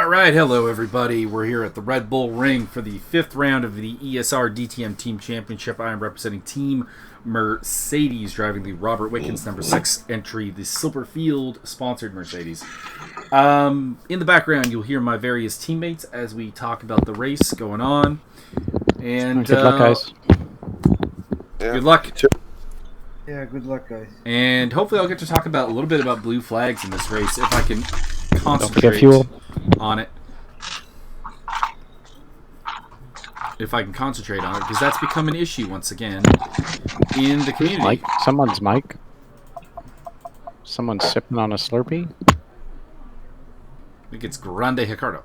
All right, hello everybody. We're here at the Red Bull Ring for the 5th round of the ESR DTM Team Championship. I am representing Team Mercedes, driving the Robert Wickens number 6 entry, the Silver Field sponsored Mercedes. In the background, you'll hear my various teammates as we talk about the race going on. And good luck, guys. Good luck. Yeah, good luck, guys. And hopefully I'll get to talk about a little bit about blue flags in this race if I can concentrate Don't forget fuel on it. If I can concentrate on it, because that's become an issue once again in the community. Mike, someone's mic. Someone's sipping on a Slurpee. I think it's Grande Ricardo.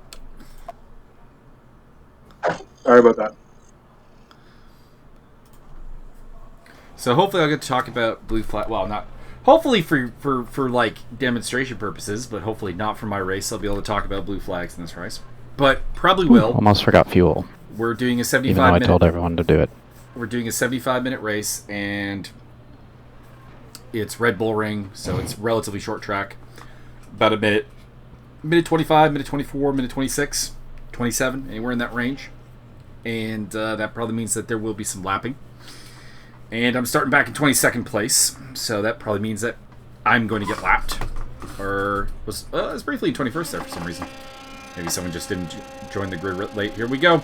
Sorry about that. So hopefully I'll get to talk about blue flag. Well, not hopefully for like demonstration purposes, but hopefully not for my race. I'll be able to talk about blue flags in this race, but probably will. Almost forgot fuel. We're doing a 75 Even though I minute. told everyone to do it. We're doing a 75-minute race, and it's Red Bull Ring, so it's relatively short track. About a minute 25, minute 24, minute 26, 27, anywhere in that range. And that probably means that there will be some lapping. And I'm starting back in 22nd place, so that probably means that I'm going to get lapped. Or was briefly in 21st there for some reason. Maybe someone just didn't join the grid late. Here we go.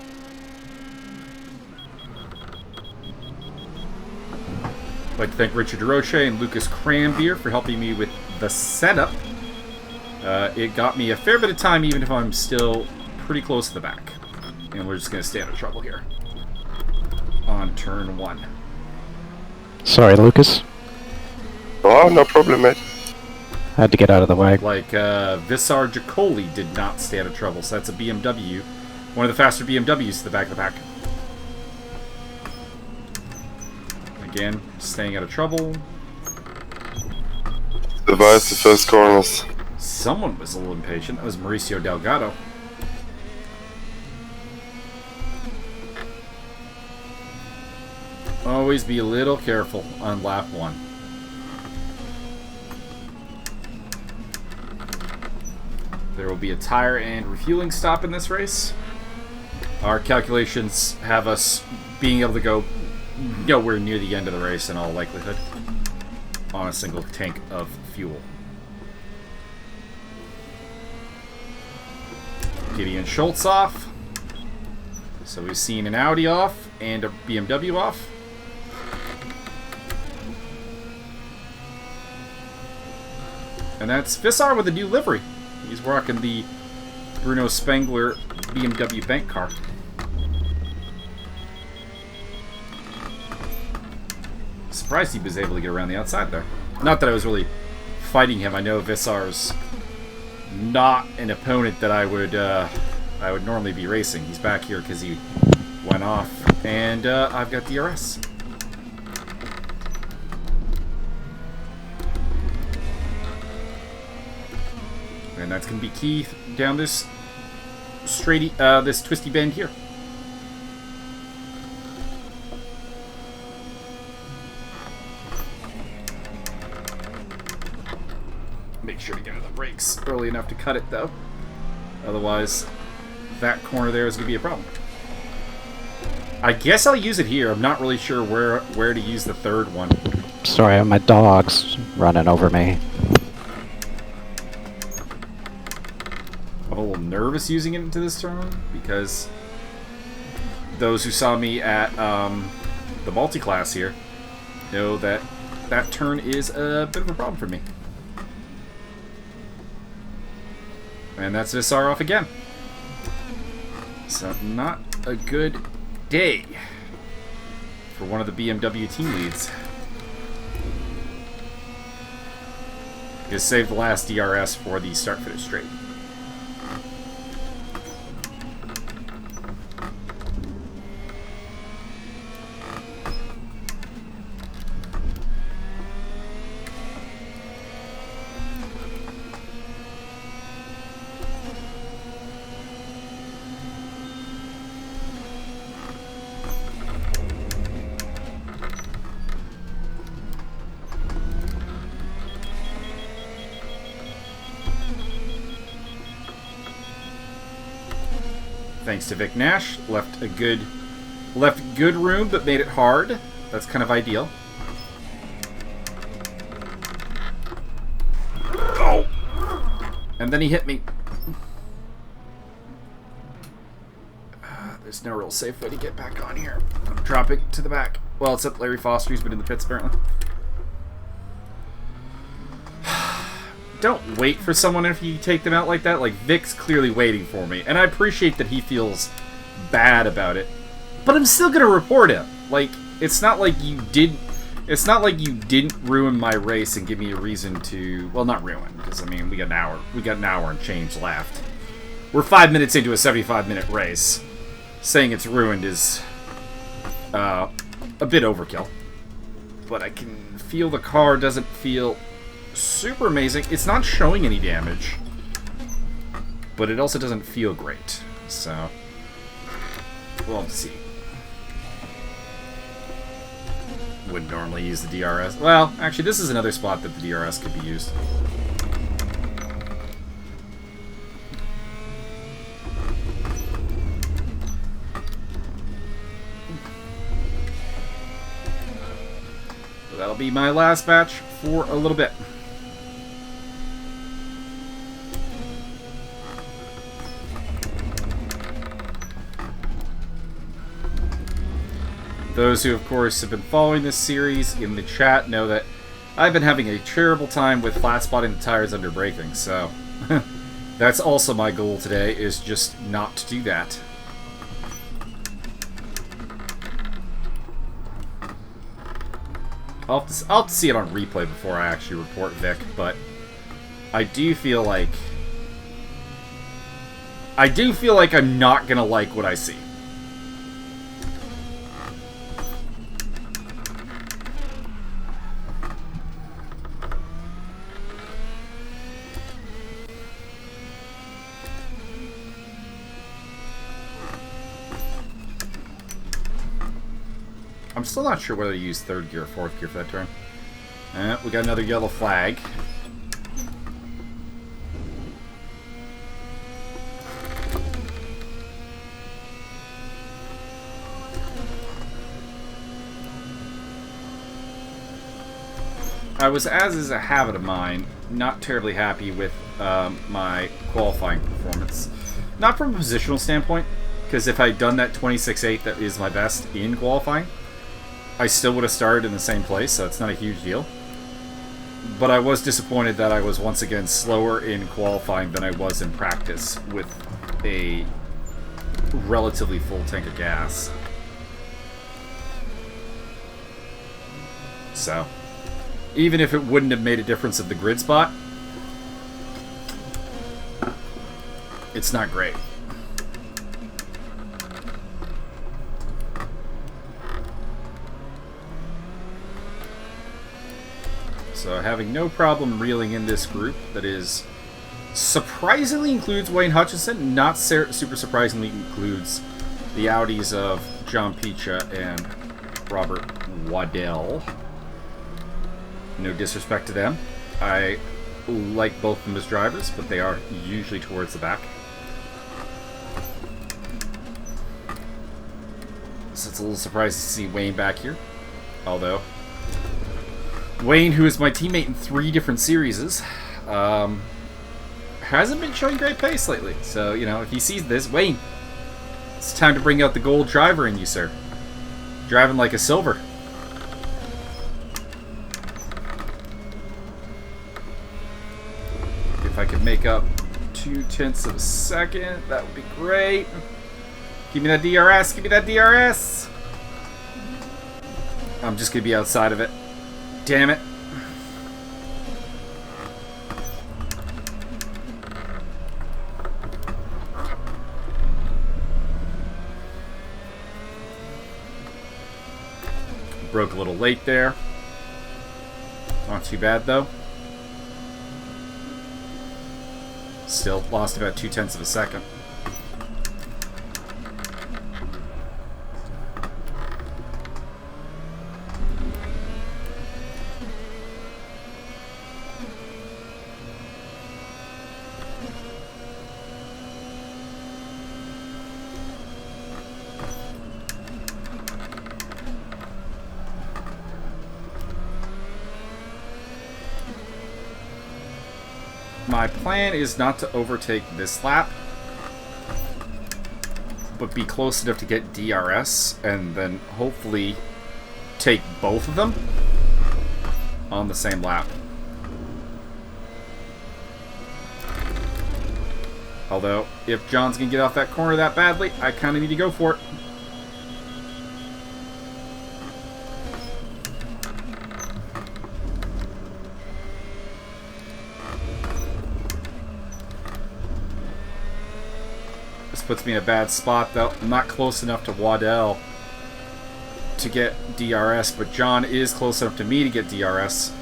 I'd like to thank Richard DeRoche and Lucas Cranbeer for helping me with the setup. It got me a fair bit of time, even if I'm still pretty close to the back. And we're just going to stay out of trouble here on turn 1. Sorry, Lucas. Oh, no problem, mate. I had to get out of the way. Like, Visar Jacoli did not stay out of trouble, so that's a BMW. One of the faster BMWs to the back of the pack. Again, staying out of trouble. Survives the first corners. Someone was a little impatient. That was Mauricio Delgado. Always be a little careful on lap 1. There will be a tire and refueling stop in this race. Our calculations have us being able to go nowhere near the end of the race in all likelihood on a single tank of fuel. Gideon Schultz off. So we've seen an Audi off and a BMW off. And that's Visar with a new livery. He's rocking the Bruno Spengler BMW bank car. Surprised he was able to get around the outside there. Not that I was really fighting him. I know Visar's not an opponent that I would normally be racing. He's back here because he went off, and I've got DRS. And that's going to be key down this this twisty bend here. Make sure to get on the brakes early enough to cut it, though. Otherwise, that corner there is going to be a problem. I guess I'll use it here. I'm not really sure where to use the third one. Sorry, my dog's running over me. I'm a little nervous using it into this turn because those who saw me at the multi-class here know that that turn is a bit of a problem for me. And that's Visar off again. So not a good day for one of the BMW team leads. Just save the last DRS for the start finish straight. thanks to Vic Nash. Left good room, but made it hard. That's kind of ideal. Oh! And then he hit me. There's no real safe way to get back on here. I'm dropping to the back. Well, except Larry Foster, who's been in the pits apparently. Don't wait for someone if you take them out like that. Like, Vic's clearly waiting for me. And I appreciate that he feels bad about it. But I'm still gonna report him. Like, it's not like you didn't ruin my race and give me a reason to... Well, not ruin, because, I mean, we got an hour. We got an hour and change left. We're 5 minutes into a 75-minute race. Saying it's ruined is a bit overkill. But I can feel the car doesn't feel super amazing. It's not showing any damage. But it also doesn't feel great. So, we'll have to see. Wouldn't normally use the DRS. Well, actually, this is another spot that the DRS could be used. So that'll be my last match for a little bit. Those who, of course, have been following this series in the chat know that I've been having a terrible time with flat spotting the tires under braking, so that's also my goal today, is just not to do that. I'll have to see it on replay before I actually report Vic, but I do feel like I'm not gonna like what I see. I'm still not sure whether to use third gear or fourth gear for that turn. We got another yellow flag. I was, as is a habit of mine, not terribly happy with my qualifying performance. Not from a positional standpoint, because if I'd done that 26.8 that is my best in qualifying, I still would have started in the same place, so it's not a huge deal. But I was disappointed that I was once again slower in qualifying than I was in practice with a relatively full tank of gas. So, even if it wouldn't have made a difference at the grid spot, it's not great. So having no problem reeling in this group that is surprisingly includes Wayne Hutchinson, not super surprisingly includes the Audis of John Picha and Robert Waddell. No disrespect to them. I like both of them as drivers, but they are usually towards the back. So it's a little surprising to see Wayne back here. Although Wayne, who is my teammate in 3 different series, hasn't been showing great pace lately. So, you know, if he sees this, Wayne, it's time to bring out the gold driver in you, sir. Driving like a silver. If I could make up 0.2 of a second, that would be great. Give me that DRS, give me that DRS. I'm just going to be outside of it. Damn it. Broke a little late there. Not too bad though. Still lost about 0.2 of a second. my plan is not to overtake this lap, but be close enough to get DRS, and then hopefully take both of them on the same lap. Although, if John's gonna get off that corner that badly, I kind of need to go for it. This puts me in a bad spot, though. I'm not close enough to Waddell to get DRS, but John is close enough to me to get DRS.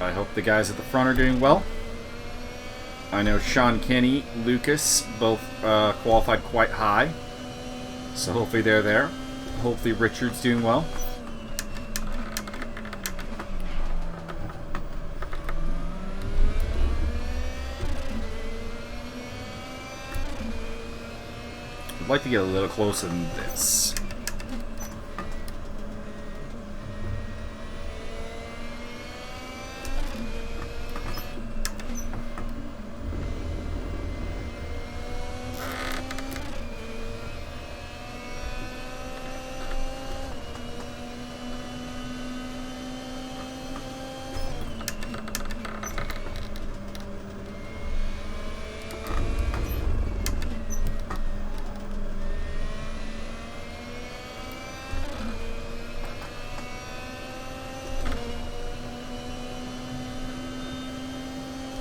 I hope the guys at the front are doing well. I know Sean Kenny, Lucas, both qualified quite high. So hopefully they're there. Hopefully Richard's doing well. I'd like to get a little closer than this.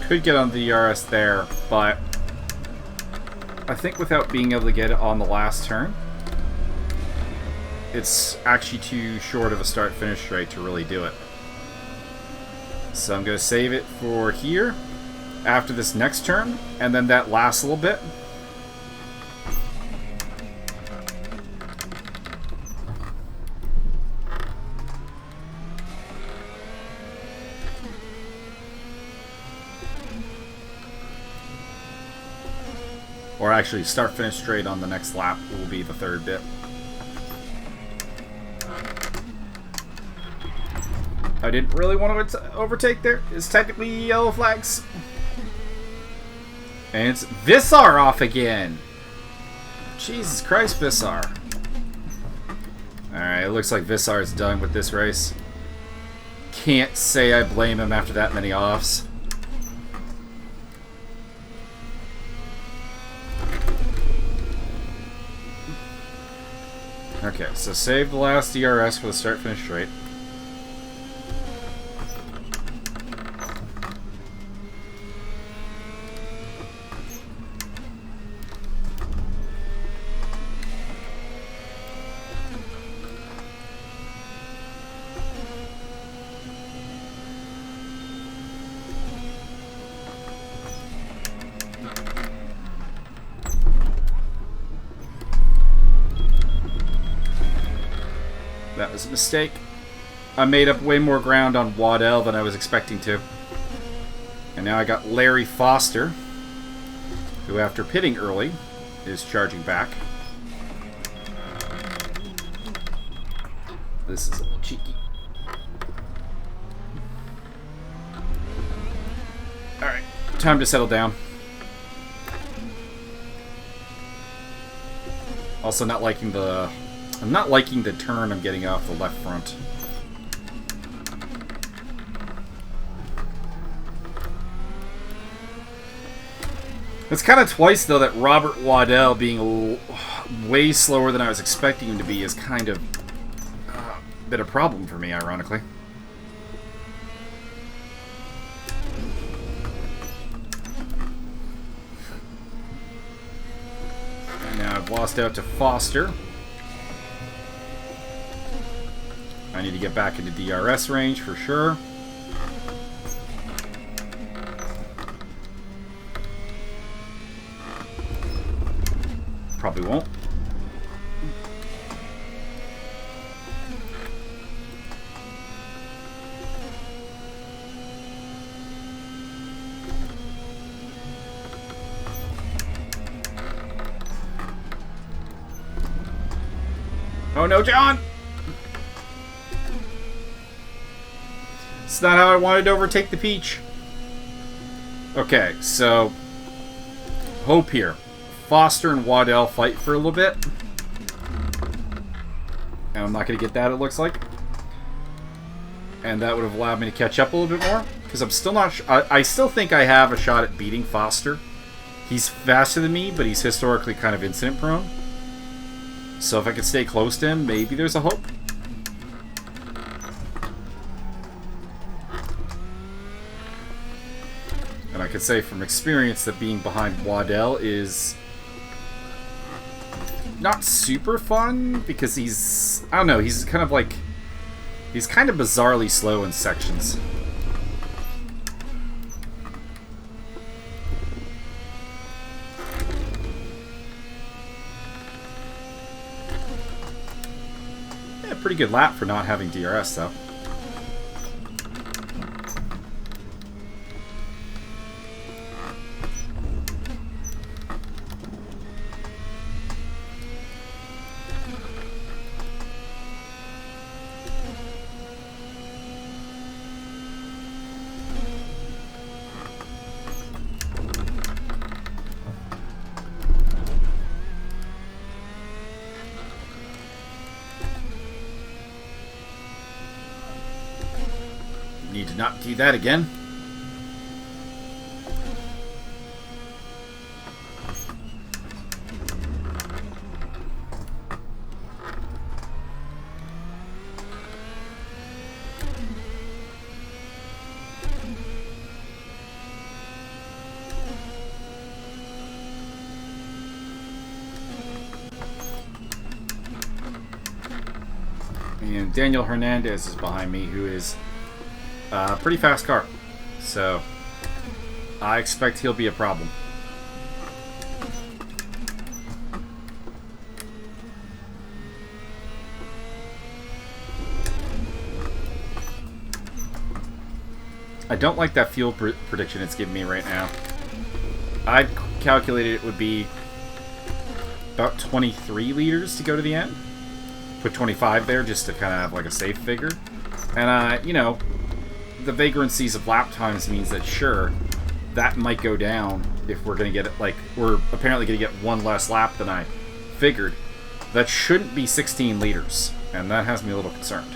Could get on the DRS there, but I think without being able to get it on the last turn, it's actually too short of a start-finish straight to really do it. So I'm going to save it for here, after this next turn, and then that last little bit. Or actually, start-finish straight on the next lap will be the third bit. I didn't really want to overtake there. It's technically yellow flags. And it's Vissar off again. Jesus Christ, Vissar. Alright, it looks like Vissar is done with this race. Can't say I blame him after that many offs. Okay, so save the last DRS for the start-finish straight. That was a mistake. I made up way more ground on Waddell than I was expecting to. And now I got Larry Foster, who after pitting early, is charging back. This is a little cheeky. Alright, time to settle down. Also not liking the... I'm not liking the turn I'm getting off the left front. It's kind of twice, though, that Robert Waddell being way slower than I was expecting him to be is kind of a bit of a problem for me, ironically. And now I've lost out to Foster. I need to get back into DRS range for sure. Probably won't. Oh no, John! It's not how I wanted to overtake the Peach. Okay, so hope here. Foster and Waddell fight for a little bit. And I'm not going to get that, it looks like. And that would have allowed me to catch up a little bit more. Because I'm still not... I still think I have a shot at beating Foster. He's faster than me, but he's historically kind of incident prone. So if I could stay close to him, maybe there's a hope. And I could say from experience that being behind Waddell is not super fun because he's... I don't know, he's kind of like... He's kind of bizarrely slow in sections. Yeah, pretty good lap for not having DRS though. Need to not do that again. And Daniel Hernandez is behind me, who is a pretty fast car. So I expect he'll be a problem. I don't like that fuel prediction it's giving me right now. I calculated it would be about 23 liters to go to the end. Put 25 there just to kind of have like a safe figure. And, you know, the vagrancies of lap times means that, sure, that might go down if we're going to get it, like, we're apparently going to get one less lap than I figured. That shouldn't be 16 liters, and that has me a little concerned.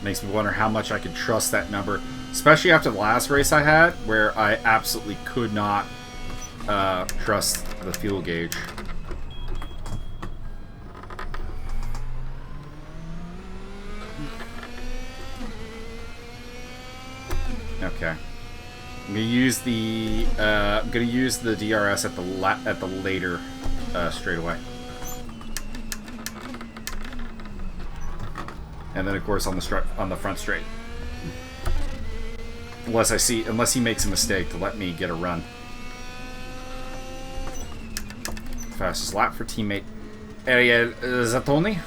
Makes me wonder how much I can trust that number, especially after the last race I had, where I absolutely could not trust the fuel gauge. Okay, I'm gonna use the DRS at the later straightaway. And then, of course, on the front straight. Unless he makes a mistake to let me get a run. Fastest lap for teammate Ariel Zatoni.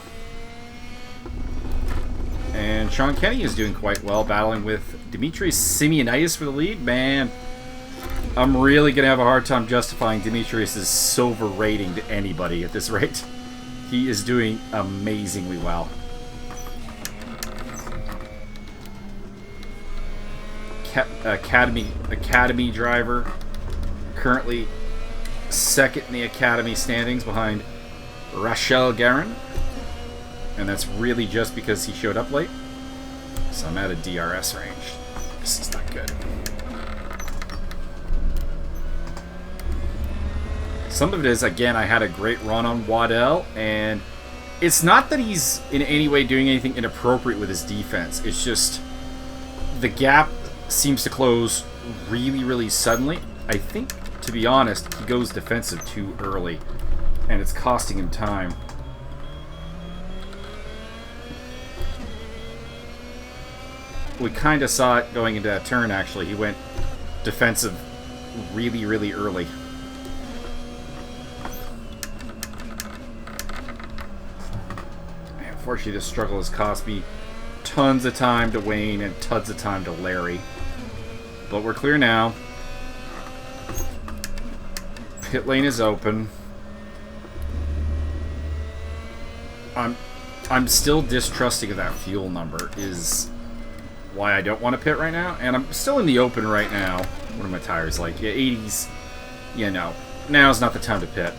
And Sean Kenny is doing quite well, battling with Dimitris Simeonitis for the lead. Man, I'm really going to have a hard time justifying Dimitris' silver rating to anybody at this rate. He is doing amazingly well. Academy driver, currently second in the Academy standings behind Rachel Garin, and that's really just because he showed up late. So I'm out of DRS range. This is not good. Some of it is, again, I had a great run on Waddell, and it's not that he's in any way doing anything inappropriate with his defense. It's just the gap seems to close really, really suddenly. I think, to be honest, he goes defensive too early. And it's costing him time. We kind of saw it going into that turn, actually. He went defensive really, really early. And unfortunately, this struggle has cost me tons of time to Wayne and tons of time to Larry. But we're clear now. Pit lane is open. I'm still distrusting of that fuel number is why I don't want to pit right now. And I'm still in the open right now. What are my tires like? Yeah, 80s. Yeah, no. Now's not the time to pit.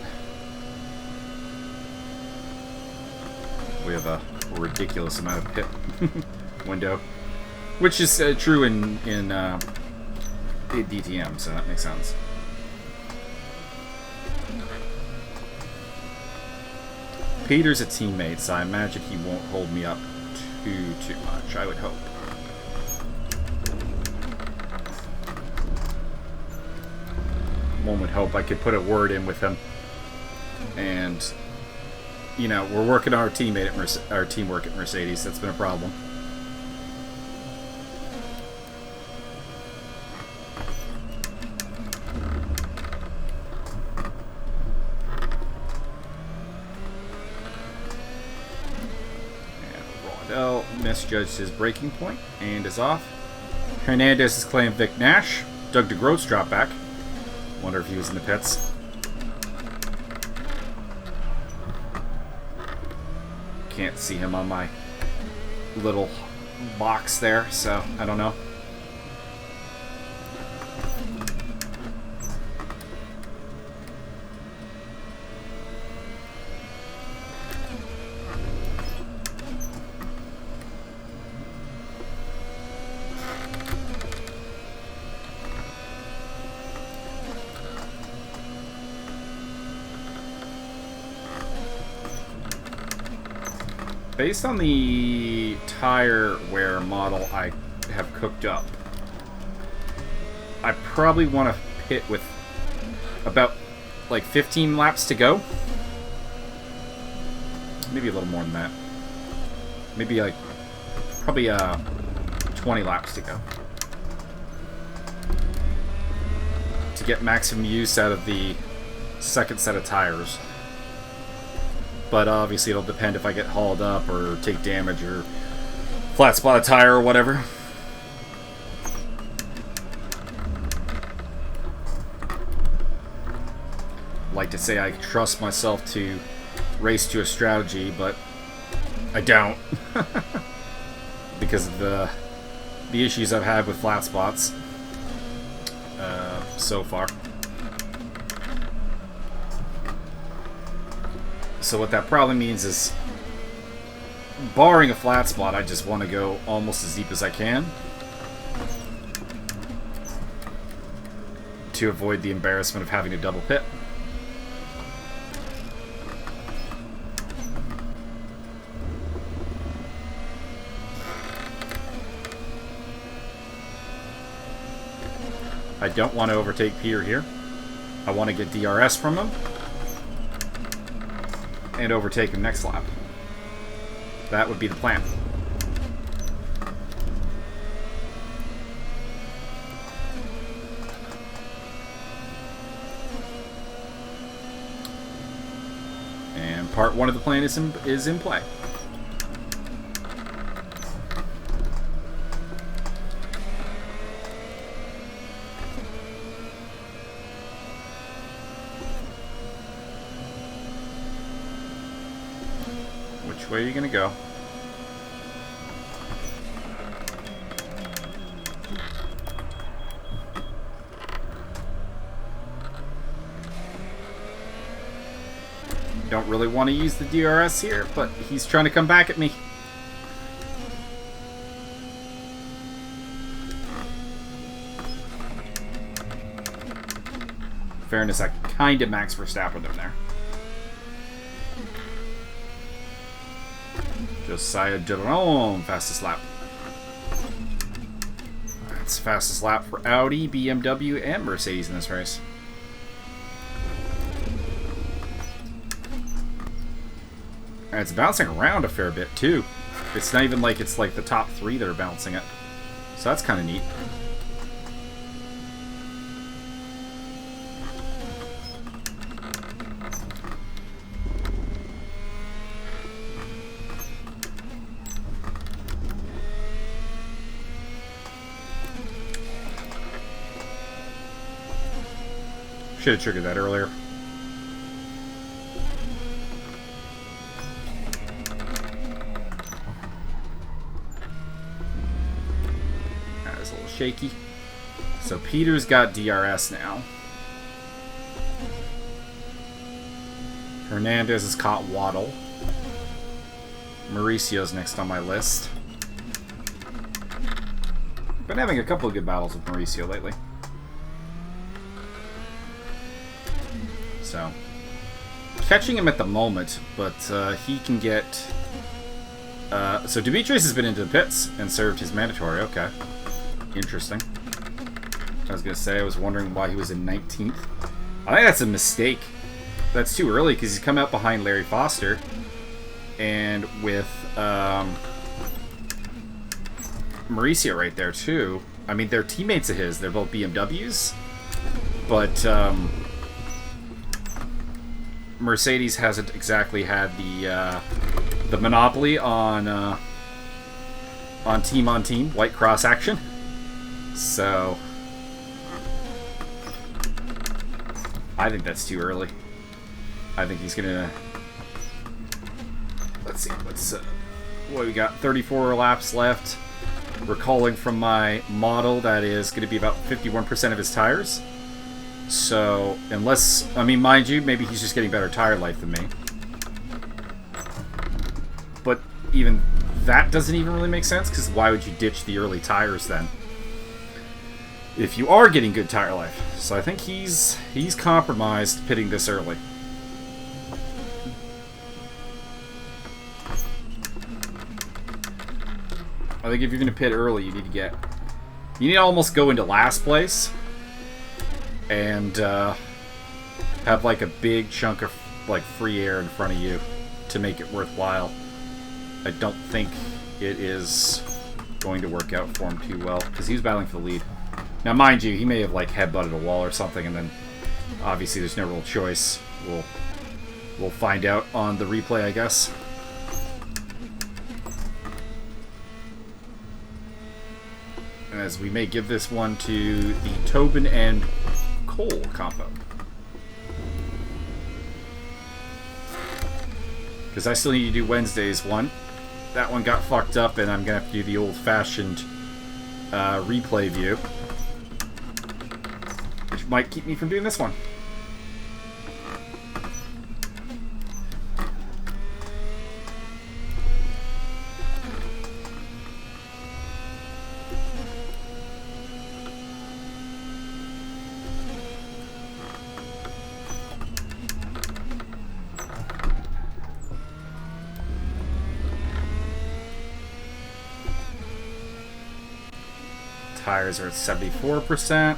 We have a ridiculous amount of pit window. Which is true in DTM, so that makes sense. Peter's a teammate, so I imagine he won't hold me up too much, I would hope. One would hope I could put a word in with him. And, you know, we're working on our teamwork at Mercedes. That's been a problem. Misjudged his braking point and is off. Hernandez has claimed Vic Nash. Doug DeGroat's dropped back. Wonder if he was in the pits. Can't see him on my little box there, so I don't know. Based on the tire wear model I have cooked up, I probably want to pit with about like 15 laps to go. Maybe a little more than that. Maybe like probably 20 laps to go to get maximum use out of the second set of tires. But obviously it'll depend if I get hauled up or take damage or flat spot a tire or whatever. Like to say I trust myself to race to a strategy, but I don't. Because of the issues I've had with flat spots so far. So what that probably means is, barring a flat spot, I just want to go almost as deep as I can to avoid the embarrassment of having to double pit. I don't want to overtake Peter here. I want to get DRS from him and overtake him next lap. That would be the plan. And part one of the plan is in play. Which way are you gonna go? Don't really want to use the DRS here, but he's trying to come back at me. In fairness, I kind of Max Verstappen him there. Josiah Jerome, fastest lap. That's fastest lap for Audi, BMW, and Mercedes in this race. And it's bouncing around a fair bit, too. It's not even like it's like the top 3 that are bouncing it. So that's kind of neat. Should have triggered that earlier. That was a little shaky. So Peter's got DRS now. Hernandez has caught Waddle. Mauricio's next on my list. Been having a couple of good battles with Mauricio lately. So, catching him at the moment, but he can get... so Demetrius has been into the pits and served his mandatory. Okay. Interesting. I was going to say, I was wondering why he was in 19th. I think that's a mistake. That's too early because he's come out behind Larry Foster. And with Mauricio right there, too. I mean, they're teammates of his. They're both BMWs. But... Mercedes hasn't exactly had the monopoly on team white cross action, so I think that's too early. I think he's gonna. Let's see what we got. 34 laps left. Recalling from my model, that is going to be about 51% of his tires. So, unless, I mean, mind you, maybe he's just getting better tire life than me. But even that doesn't even really make sense, because why would you ditch the early tires then? If you are getting good tire life. So I think he's compromised pitting this early. I think if you're going to pit early, you need to almost go into last place. And have like a big chunk of like free air in front of you to make it worthwhile. I don't think it is going to work out for him too well because he's battling for the lead. Now, mind you, he may have like headbutted a wall or something, and then obviously there's no real choice. We'll find out on the replay, I guess. As we may give this one to the Tobin and Cole combo. Because I still need to do Wednesday's one. That one got fucked up, and I'm going to have to do the old-fashioned replay view. Which might keep me from doing this one. Tires are at 74%.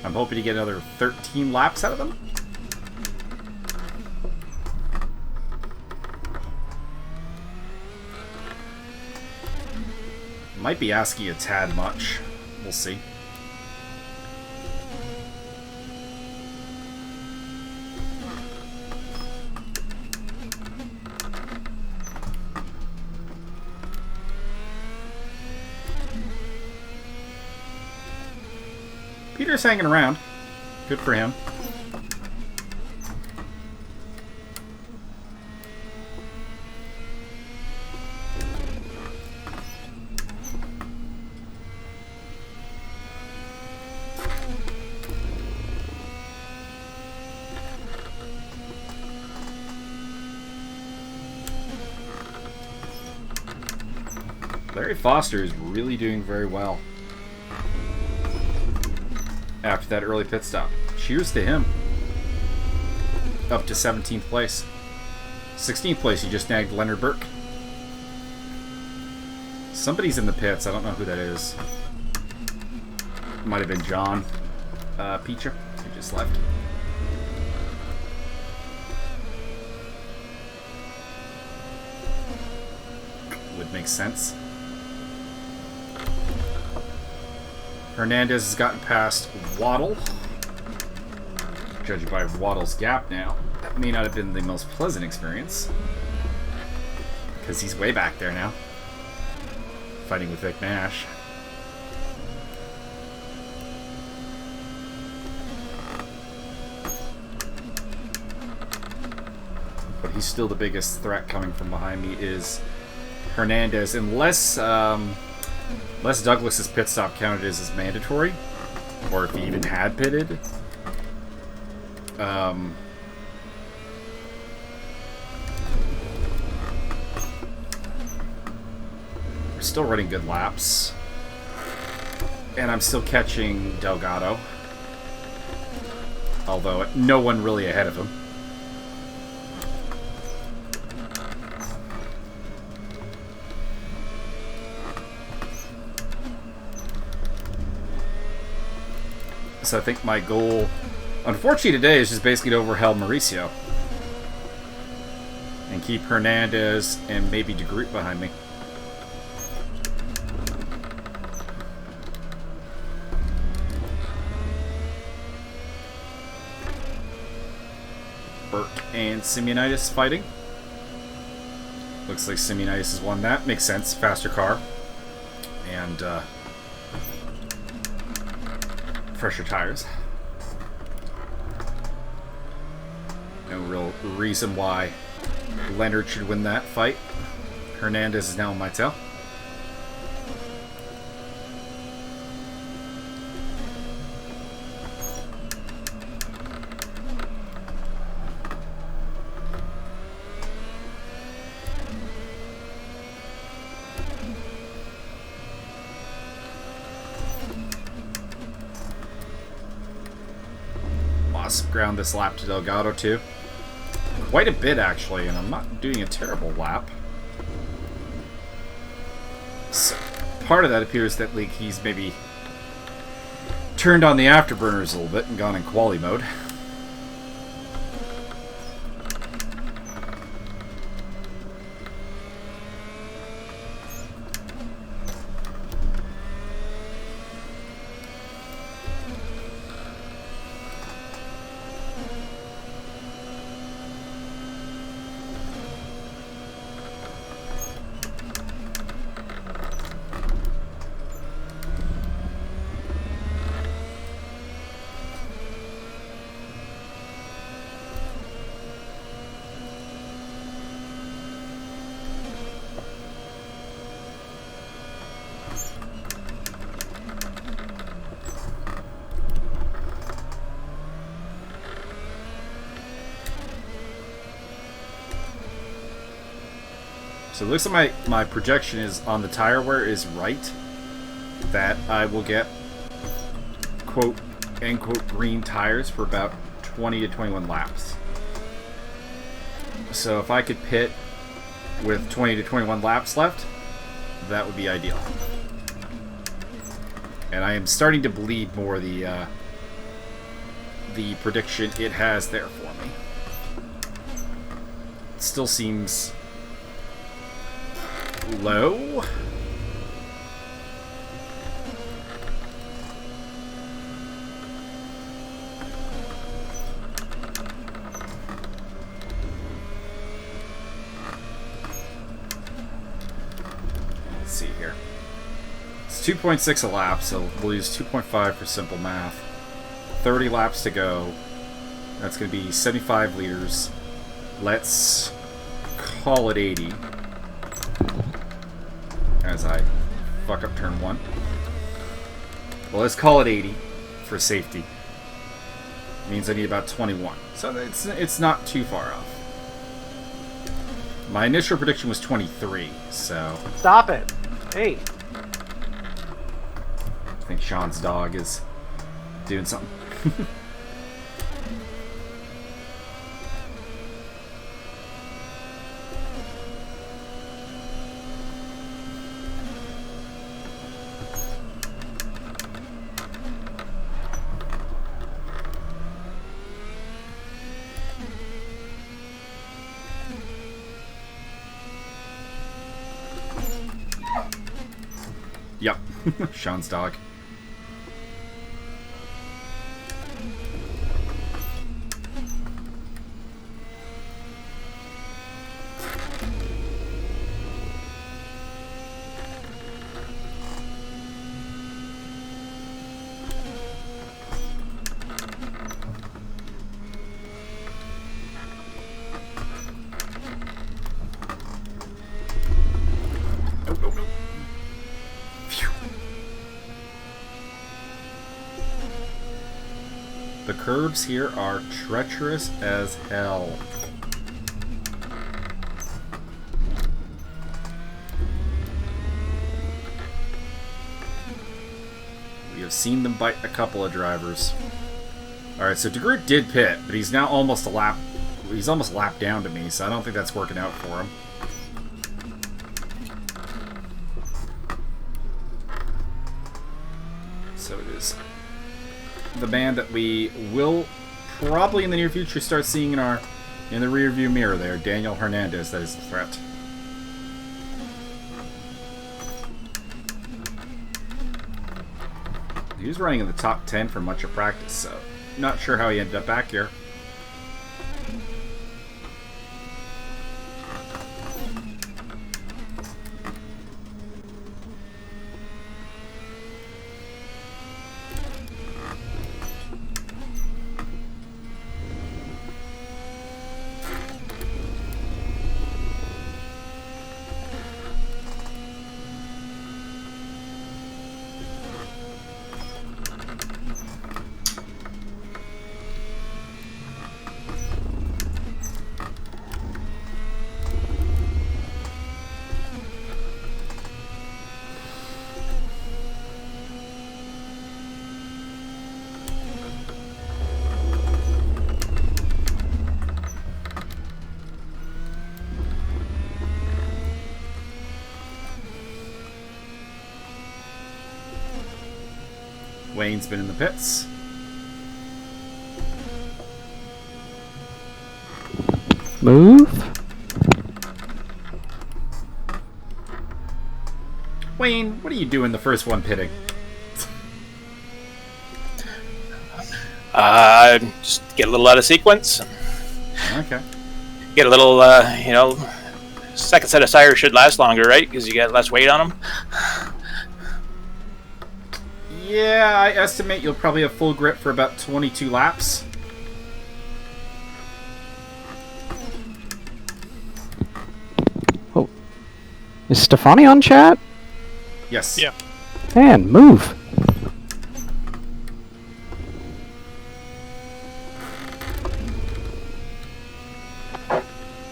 I'm hoping to get another 13 laps out of them. Might be asking a tad much. We'll see. Peter's hanging around. Good for him. Larry Foster is really doing very well after that early pit stop. Cheers to him. Up to 17th place. 16th place, he just nagged Leonard Burke. Somebody's in the pits. I don't know who that is. Might have been John Peacher, who just left. makes sense. Hernandez has gotten past Waddle. Judging by Waddle's gap now, that may not have been the most pleasant experience. Because he's way back there now. Fighting with Vic Nash. But he's still the biggest threat coming from behind me is Hernandez. Unless Douglas's pit stop counted as mandatory, or if he even had pitted. We're still running good laps. And I'm still catching Delgado. Although no one really ahead of him. So I think my goal, unfortunately today, is just basically to overhaul Mauricio. And keep Hernandez and maybe DeGroot behind me. Burke and Simeonitis fighting. Looks like Simeonitis has won that. Makes sense. Faster car. And, fresher tires. No real reason why Leonard should win that fight. Hernandez is now on my tail. Ground this lap to Delgado too. Quite a bit actually, and I'm not doing a terrible lap. So part of that appears that like he's maybe turned on the afterburners a little bit and gone in quali mode. So it looks like my projection is on the tire wear is right. That I will get quote unquote green tires for about 20 to 21 laps. So if I could pit with 20 to 21 laps left, that would be ideal. And I am starting to believe more the prediction it has there for me. It still seems low. Let's see here. It's 2.6 a lap, so we'll use 2.5 for simple math. 30 laps to go. That's going to be 75 liters. Let's call it 80. As I fuck up turn 1. Well, let's call it 80 for safety. Means I need about 21. So it's not too far off. My initial prediction was 23, so... Stop it! Hey! I think Sean's dog is doing something. Yep. Sean's dog. The curbs here are treacherous as hell. We have seen them bite a couple of drivers. Alright, so DeGroot did pit, but he's now almost a lap. He's almost lapped down to me, so I don't think that's working out for him. So it is the man that we will probably in the near future start seeing in the rear view mirror there, Daniel Hernandez. That is the threat. He was running in the top 10 for much of practice, so not sure how he ended up back here. Wayne's been in the pits. Move? Wayne, what are you doing the first one pitting? Just get a little out of sequence. Okay. Get a little, second set of tires should last longer, right? Because you got less weight on them. Yeah, I estimate you'll probably have full grip for about 22 laps. Oh. Is Stefani on chat? Yes. Yeah. Man, move.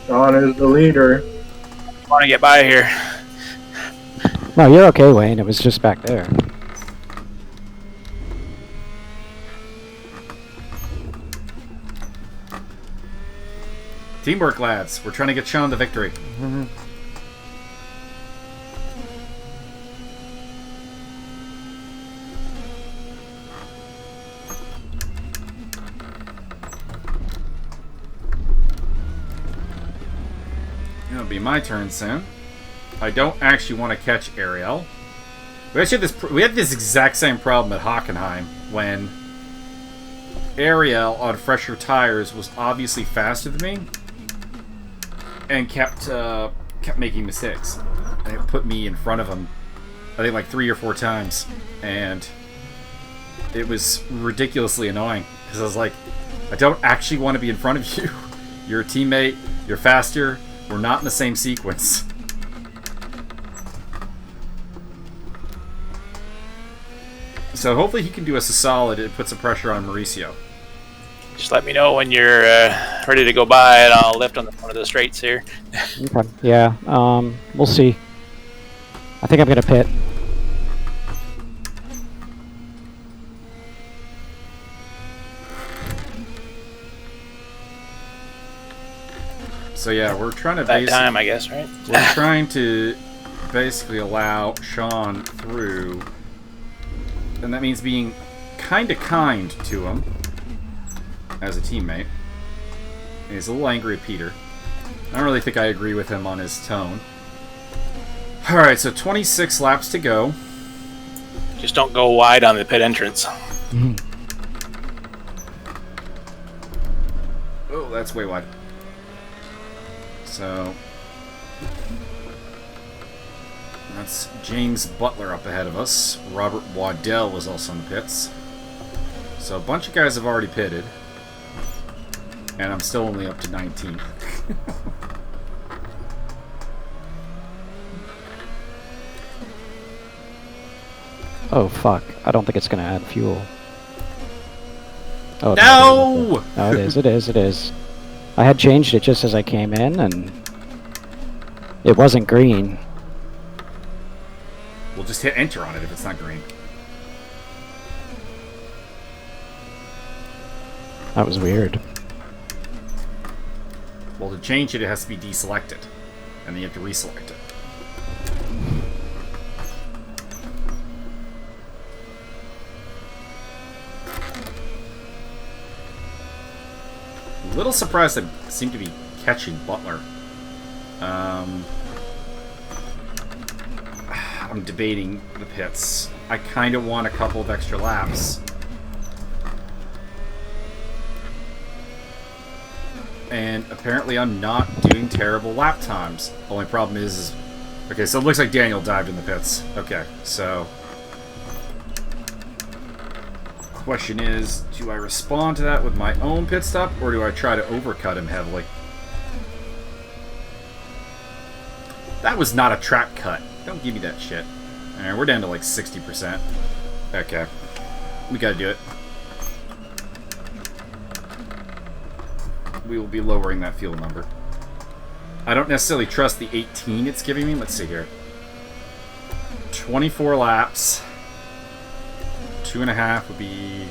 Sean is the leader. Want to get by here. No, you're okay, Wayne. It was just back there. Teamwork, lads. We're trying to get Sean the victory. It'll be my turn soon. I don't actually want to catch Ariel. We had this exact same problem at Hockenheim when Ariel on fresher tires was obviously faster than me and kept making mistakes. And it put me in front of him, I think like 3 or 4 times, and it was ridiculously annoying because I was like, I don't actually want to be in front of you. You're a teammate. You're faster. We're not in the same sequence. So hopefully he can do us a solid and put some pressure on Mauricio. Just let me know when you're ready to go by, and I'll lift on one of the straights here. Okay. Yeah, we'll see. I think I'm gonna pit. So yeah, we're trying to That time, I guess, right? we're trying to basically allow Sean through, and that means being kind to him as a teammate. And he's a little angry at Peter. I don't really think I agree with him on his tone. Alright, so 26 laps to go. Just don't go wide on the pit entrance. Oh, that's way wide. So that's James Butler up ahead of us. Robert Waddell is also in the pits. So a bunch of guys have already pitted. And I'm still only up to 19. Oh, fuck. I don't think it's going to add fuel. Oh, No! No, it is. I had changed it just as I came in, and it wasn't green. We'll just hit enter on it if it's not green. That was weird. Well, to change it, it has to be deselected. And then you have to reselect it. A little surprised I seem to be catching Butler. I'm debating the pits. I kind of want a couple of extra laps. And apparently I'm not doing terrible lap times. Only problem is... Okay, so it looks like Daniel dived in the pits. Okay, so... Question is, do I respond to that with my own pit stop, or do I try to overcut him heavily? That was not a track cut. Don't give me that shit. Alright, we're down to like 60%. Okay. We gotta do it. We will be lowering that fuel number. I don't necessarily trust the 18 it's giving me. Let's see here. 24 laps. 2.5 would be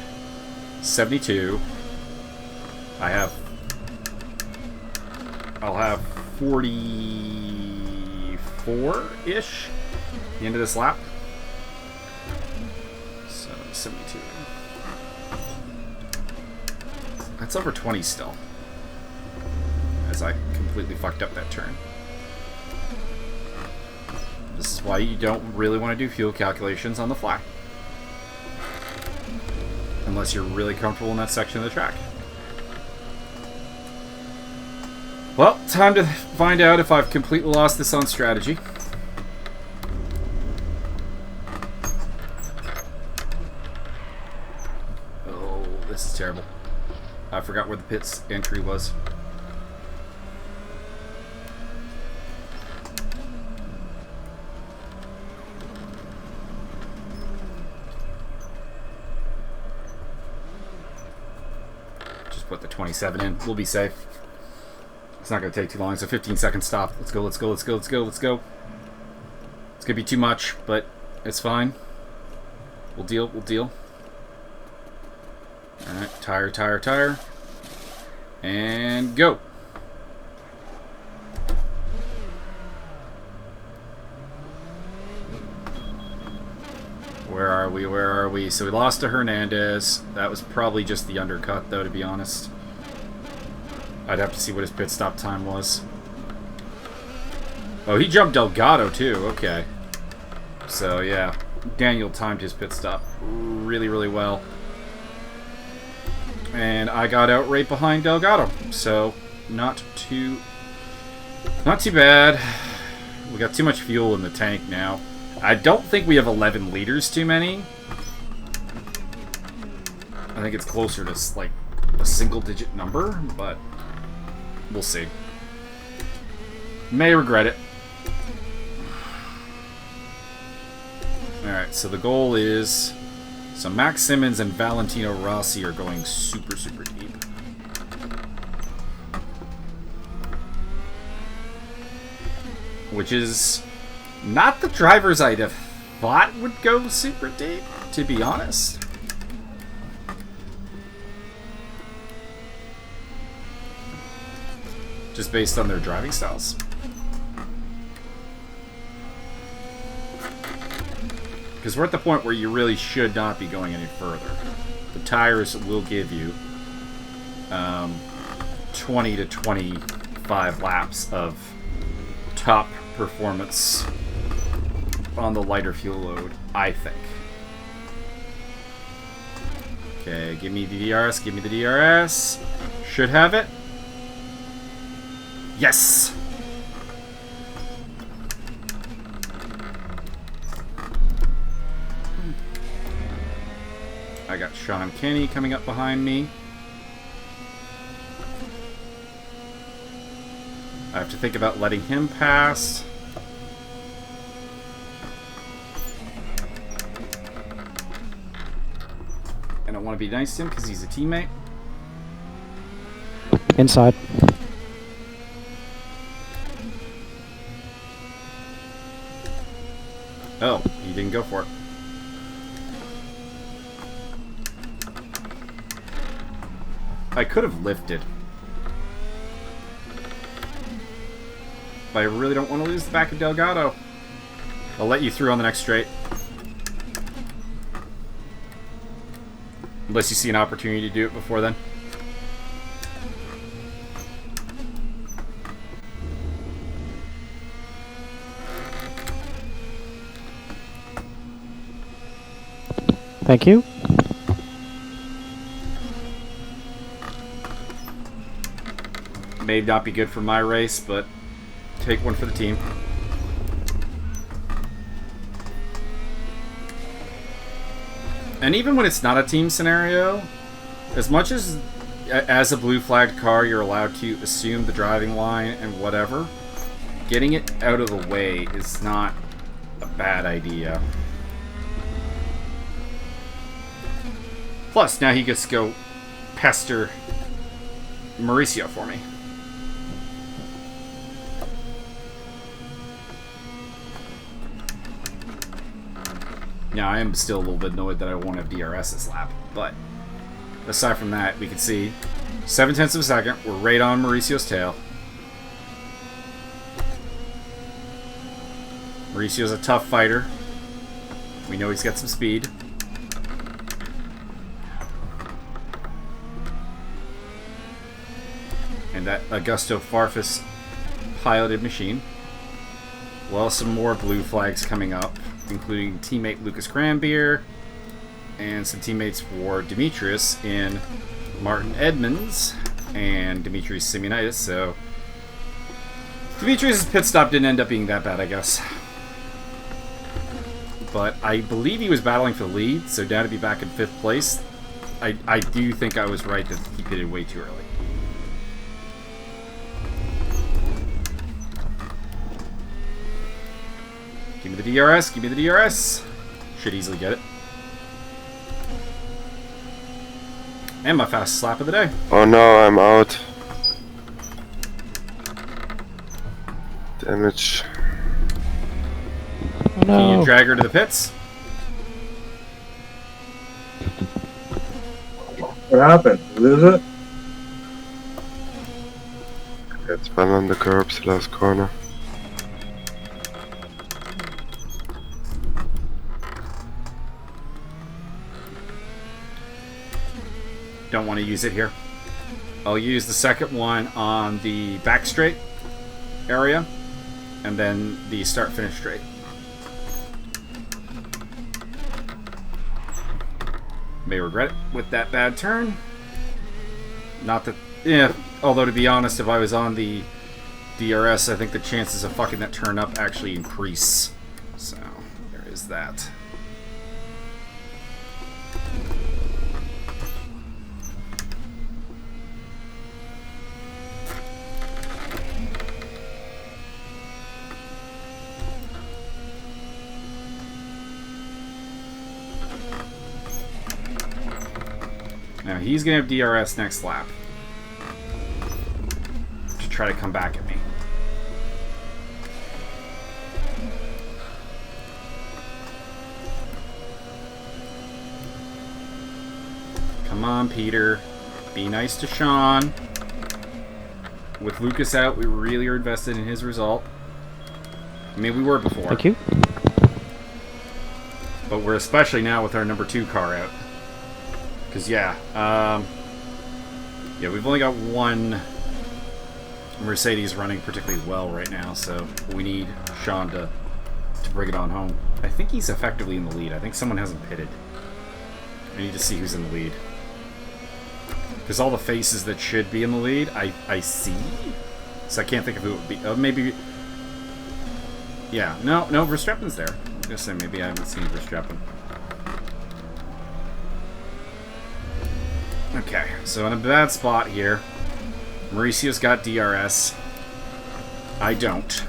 72. I'll have 44-ish at the end of this lap. So 72. That's over 20 still. As I completely fucked up that turn. This is why you don't really want to do fuel calculations on the fly. Unless you're really comfortable in that section of the track. Well, time to find out if I've completely lost this on strategy. Oh, this is terrible. I forgot where the pits entry was. Put the 27 in. We'll be safe. It's not going to take too long. It's a 15-second stop. Let's go, let's go, let's go, let's go, let's go. It's going to be too much, but it's fine. We'll deal, we'll deal. Alright, tire, tire, tire. And go. Where are we? Where are we? So we lost to Hernandez. That was probably just the undercut, though, to be honest. I'd have to see what his pit stop time was. Oh, he jumped Delgado, too. Okay. So, yeah. Daniel timed his pit stop really, really well. And I got out right behind Delgado. So, not too bad. We got too much fuel in the tank now. I don't think we have 11 liters too many. I think it's closer to like a single-digit number, but we'll see. May regret it. Alright, so the goal is... So Max Simmons and Valentino Rossi are going super, super deep. Which is... not the drivers I'd have thought would go super deep, to be honest. Just based on their driving styles. Because we're at the point where you really should not be going any further. The tires will give you 20 to 25 laps of top performance on the lighter fuel load, I think. Okay, give me the DRS, give me the DRS. Should have it. Yes! I got Sean Kenny coming up behind me. I have to think about letting him pass. And I want to be nice to him because he's a teammate. Inside. Oh, he didn't go for it. I could have lifted. But I really don't want to lose the back of Delgado. I'll let you through on the next straight. Unless you see an opportunity to do it before then. Thank you. May not be good for my race, but take one for the team. And even when it's not a team scenario, as much as a blue flagged car you're allowed to assume the driving line and whatever, getting it out of the way is not a bad idea. Plus, now he gets to go pester Mauricio for me. Now, I am still a little bit annoyed that I won't have DRS this lap, but aside from that, we can see 0.7 of a second. We're right on Mauricio's tail. Mauricio's a tough fighter. We know he's got some speed. And that Augusto Farfus piloted machine. Well, some more blue flags coming up, including teammate Lucas Granbier and some teammates for Demetrius in Martin Edmonds and Demetrius Simeonitis. So Demetrius' pit stop didn't end up being that bad, I guess. But I believe he was battling for the lead, so down to be back in 5th place. I do think I was right that he pitted way too early. Give me the DRS, give me the DRS. Should easily get it. And my fastest lap of the day. Oh no, I'm out. Damage. Oh, no. Can you drag her to the pits? What happened? Lose it? It's spun on the curbs, last corner. Don't want to use it here. I'll use the second one on the back straight area, and then the start-finish straight. May regret it with that bad turn. Not that, yeah. Although to be honest, if I was on the DRS, I think the chances of fucking that turn up actually increase. So there is that. Now he's going to have DRS next lap to try to come back at me. Come on, Peter. Be nice to Sean. With Lucas out, we really are invested in his result. I mean, we were before. Thank you. But we're especially now with our number 2 car out. Because, yeah, we've only got one Mercedes running particularly well right now, so we need Sean to bring it on home. I think he's effectively in the lead. I think someone hasn't pitted. I need to see who's in the lead. Because all the faces that should be in the lead, I see. So I can't think of who it would be. Maybe... Yeah, no, Verstappen's there. I was going to say, maybe I haven't seen Verstappen. Okay, so in a bad spot here. Mauricio's got DRS. I don't.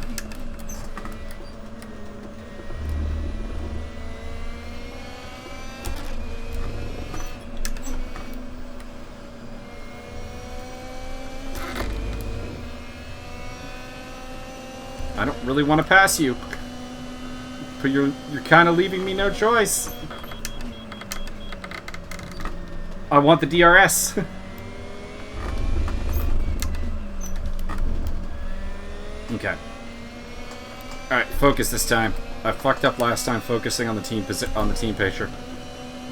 I don't really want to pass you. But you're kind of leaving me no choice. I want the DRS. Okay. Alright, focus this time. I fucked up last time focusing on the team picture.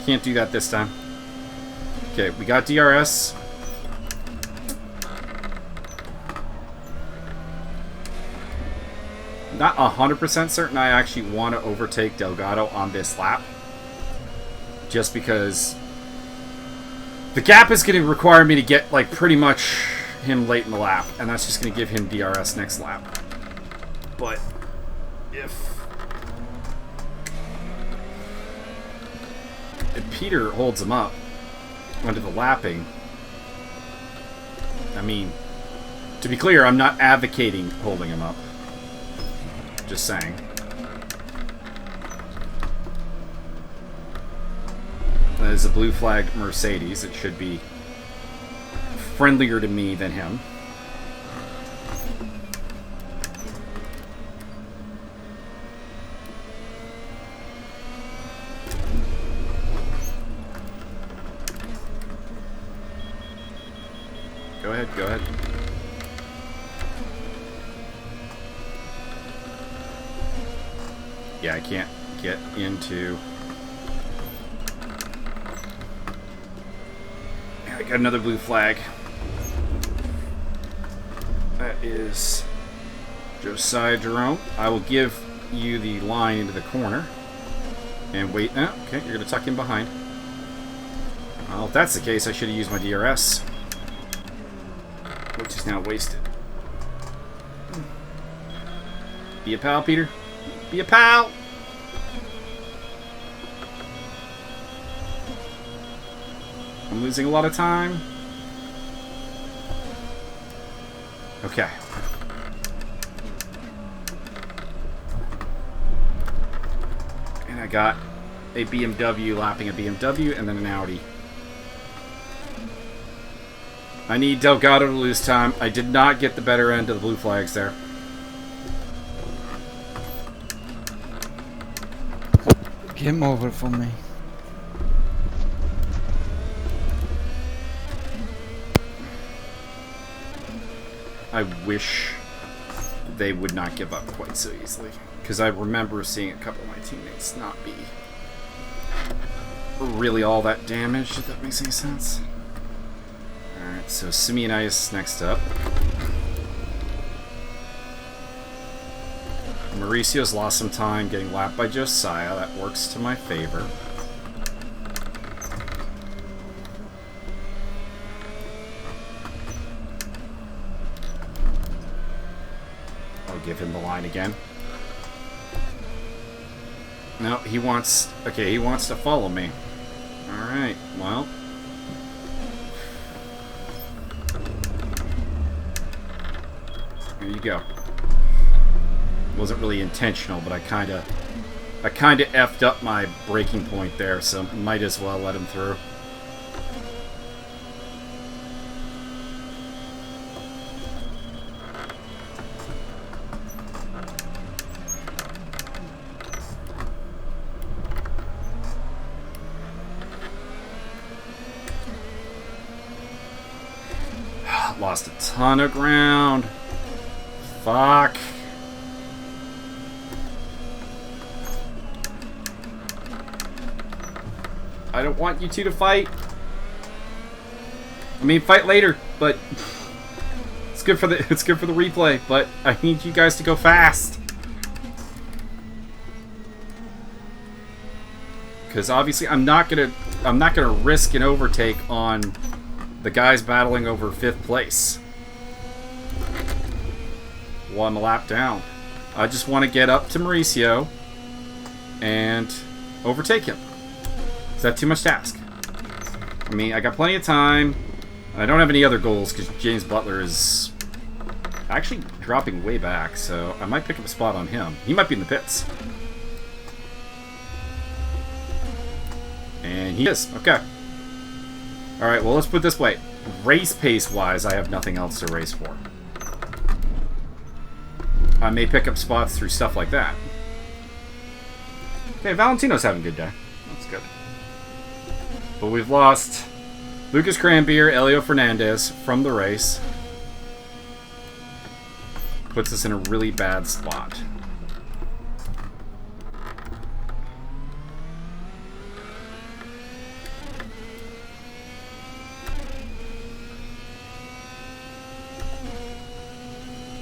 Can't do that this time. Okay, we got DRS. Not 100% certain I actually want to overtake Delgado on this lap. Just because the gap is going to require me to get, like, pretty much him late in the lap. And that's just going to give him DRS next lap. But if Peter holds him up under the lapping, I mean, to be clear, I'm not advocating holding him up. Just saying. That is a blue flag Mercedes. It should be friendlier to me than him. Go ahead, go ahead. Yeah, I can't get into... I got another blue flag. That is Josiah Jerome. I will give you the line into the corner. And wait now. Okay, you're going to tuck in behind. Well, if that's the case, I should have used my DRS. Which is now wasted. Be a pal, Peter. Be a pal! I'm losing a lot of time. Okay. And I got a BMW lapping a BMW and then an Audi. I need Delgado to lose time. I did not get the better end of the blue flags there. Game over for me. I wish they would not give up quite so easily. Because I remember seeing a couple of my teammates not be really all that damaged, if that makes any sense. Alright, so Simeonitis next up. Mauricio's lost some time getting lapped by Josiah. That works to my favor. I'll give him the line again. No, he wants... Okay, he wants to follow me. Alright, well... Here you go. Wasn't really intentional, but I kind of effed up my braking point there, so might as well let him through. Lost a ton of ground. Fuck. I don't want you two to fight. I mean, fight later, but it's good for the replay. But I need you guys to go fast, because obviously I'm not gonna risk an overtake on the guys battling over 5th place. 1 lap down. I just want to get up to Mauricio and overtake him. Is that too much to ask? I mean, I got plenty of time. I don't have any other goals because James Butler is actually dropping way back, so I might pick up a spot on him. He might be in the pits. And he is. Okay. Alright, well, let's put it this way. Race pace-wise, I have nothing else to race for. I may pick up spots through stuff like that. Okay, Valentino's having a good day. That's good. But we've lost Lucas Cranbeer, Elio Fernandez from the race. Puts us in a really bad spot.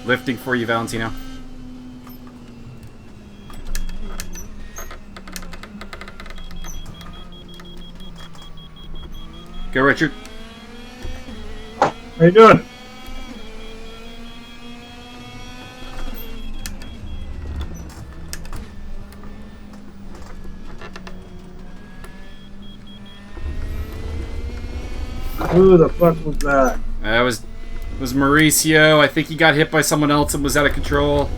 Lifting for you, Valentino. Go, Richard. How you doing? Who the fuck was that? That was Mauricio. I think he got hit by someone else and was out of control.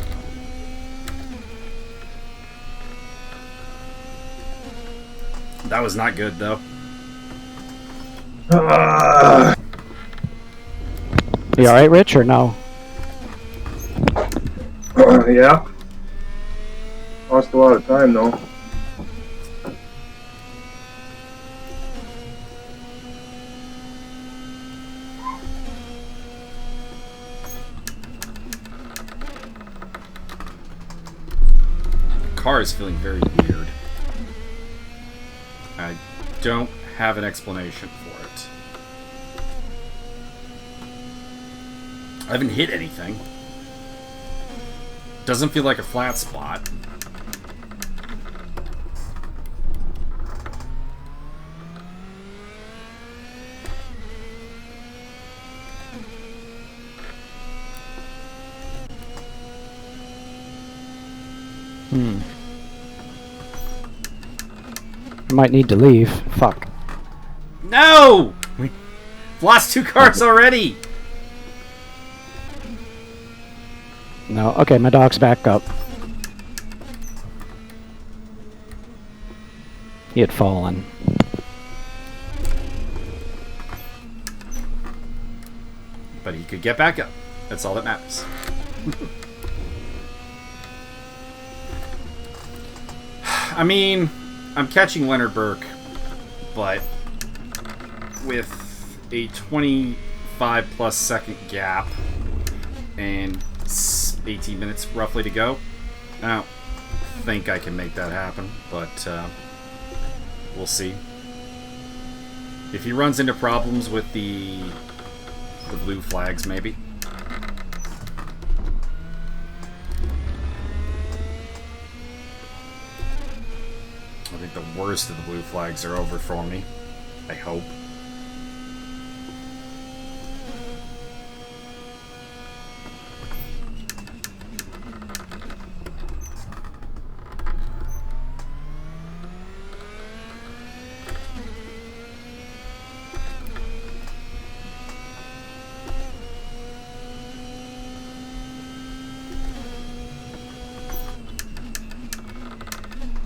That was not good, though. You alright, Rich, or no? Yeah. Lost a lot of time, though. The car is feeling very weird. I don't have an explanation for it. I haven't hit anything. Doesn't feel like a flat spot. I might need to leave. Fuck. No! We've lost 2 cars already! No, okay, my dog's back up. He had fallen. But he could get back up. That's all that matters. I mean, I'm catching Leonard Burke, but with a 25 plus second gap and 18 minutes roughly to go, I don't think I can make that happen, but we'll see. If he runs into problems with the blue flags, maybe. I think the worst of the blue flags are over for me. I hope.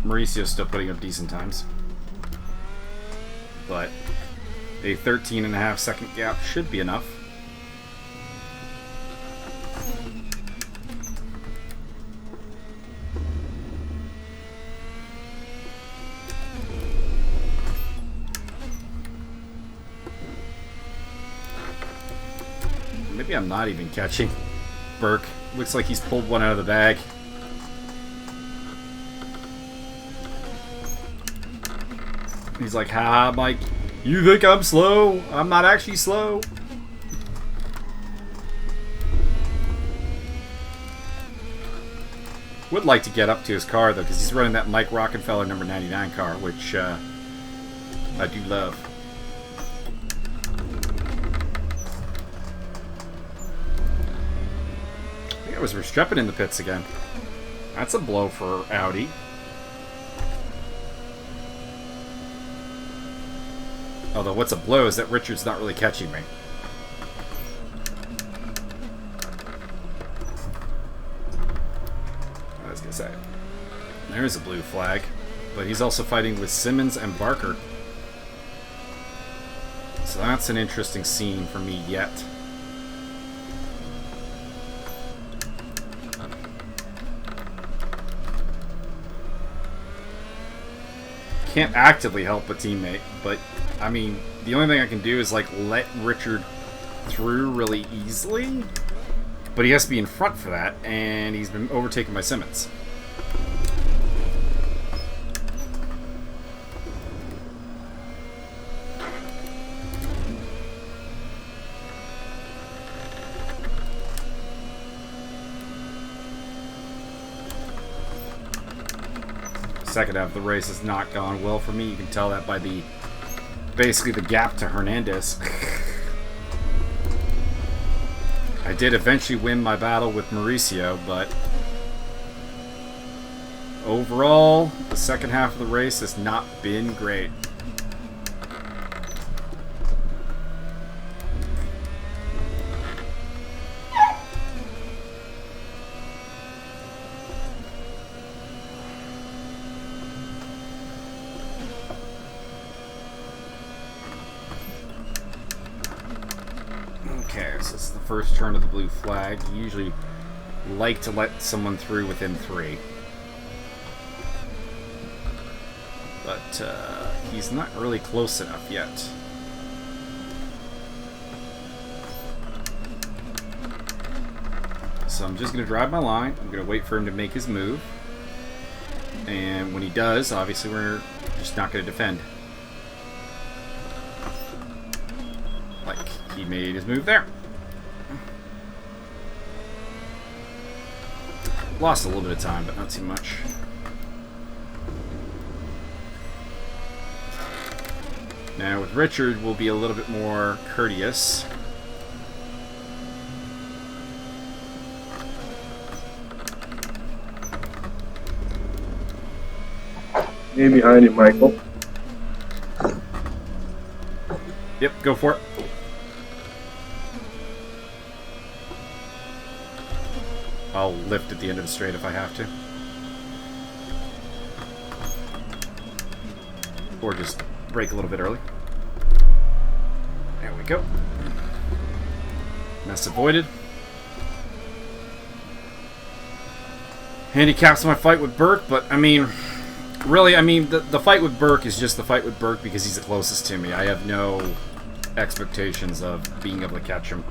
Mauricio's still putting up decent times. But a 13.5 second gap should be enough. Maybe I'm not even catching Burke. Looks like he's pulled one out of the bag. He's like, ha, Mike, you think I'm slow? I'm not actually slow. Would like to get up to his car, though, because he's running that Mike Rockefeller number 99 car, which I do love. It was Verstappen in the pits again. That's a blow for Audi. Although what's a blow is that Richard's not really catching me. I was gonna say. There's a blue flag. But he's also fighting with Simmons and Barker. So that's an interesting scene for me yet. Can't actively help a teammate, but I mean, the only thing I can do is like let Richard through really easily. But he has to be in front for that, and he's been overtaken by Simmons. Second half of the race has not gone well for me. You can tell that by the basically the gap to Hernandez. I did eventually win my battle with Mauricio, but overall, the second half of the race has not been great. Okay, so this is the first turn of the blue flag. You usually like to let someone through within 3. But he's not really close enough yet. So I'm just going to drive my line. I'm going to wait for him to make his move. And when he does, obviously we're just not going to defend. He made his move there. Lost a little bit of time, but not too much. Now with Richard, we'll be a little bit more courteous. Me behind you, Michael. Yep, go for it. I'll lift at the end of the straight if I have to. Or just brake a little bit early. There we go. Mess avoided. Handicaps my fight with Burke, but I mean, really, I mean, the fight with Burke is just the fight with Burke because he's the closest to me. I have no expectations of being able to catch him.